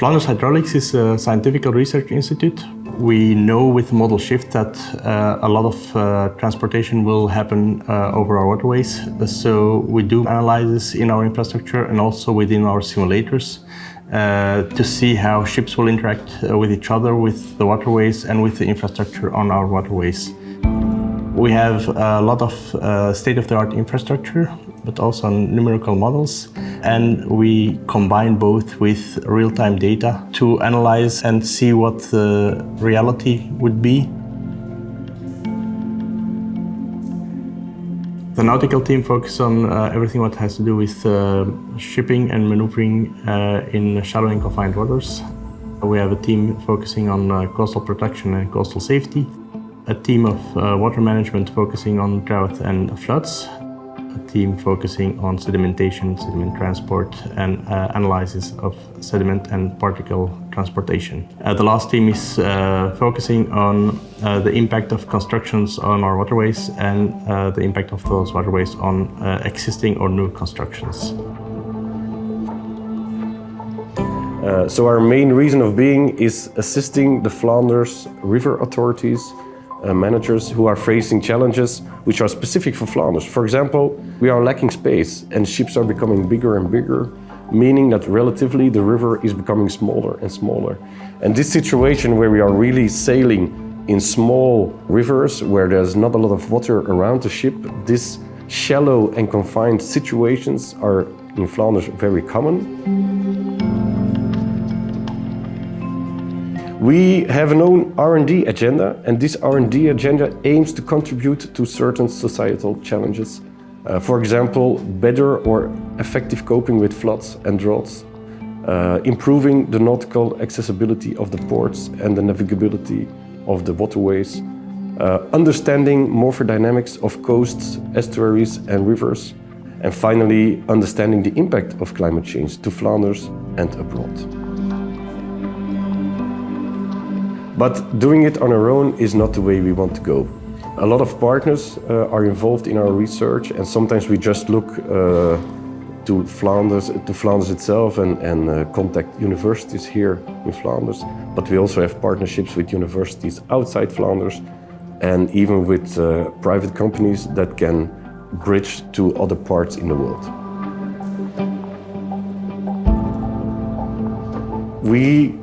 Flanders Hydraulics is a scientific research institute. We know with the model shift that a lot of transportation will happen over our waterways. So we do analysis in our infrastructure and also within our simulators to see how ships will interact with each other, with the waterways and with the infrastructure on our waterways. We have a lot of state-of-the-art infrastructure, but also numerical models, and we combine both with real-time data to analyze and see what the reality would be. The nautical team focuses on everything what has to do with shipping and maneuvering in shallow and confined waters. We have a team focusing on coastal protection and coastal safety, a team of water management focusing on drought and floods, a team focusing on sedimentation, sediment transport, and analysis of sediment and particle transportation. The last team is focusing on the impact of constructions on our waterways and the impact of those waterways on existing or new constructions. So our main reason of being is assisting the Flanders river authorities, managers who are facing challenges which are specific for Flanders. For example, we are lacking space and ships are becoming bigger and bigger, meaning that relatively the river is becoming smaller and smaller. And this situation where we are really sailing in small rivers where there's not a lot of water around the ship, these shallow and confined situations are in Flanders very common. We have an own R&D agenda, and this R&D agenda aims to contribute to certain societal challenges. For example, better or effective coping with floods and droughts, improving the nautical accessibility of the ports and the navigability of the waterways, understanding morphodynamics of coasts, estuaries and rivers, and finally, understanding the impact of climate change to Flanders and abroad. But doing it on our own is not the way we want to go. A lot of partners are involved in our research, and sometimes we just look to Flanders itself and contact universities here in Flanders. But we also have partnerships with universities outside Flanders and even with private companies that can bridge to other parts in the world. We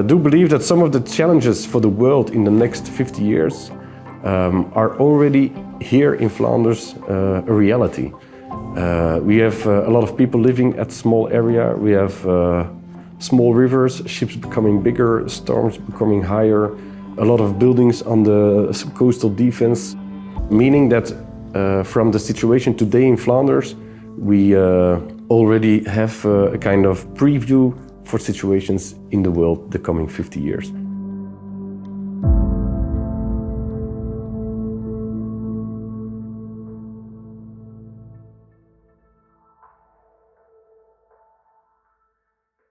do believe that some of the challenges for the world in the next 50 years are already here in Flanders a reality. We have a lot of people living at small area, we have small rivers, ships becoming bigger, storms becoming higher, a lot of buildings on the coastal defense, meaning that from the situation today in Flanders, we already have a kind of preview for situations in the world the coming 50 years.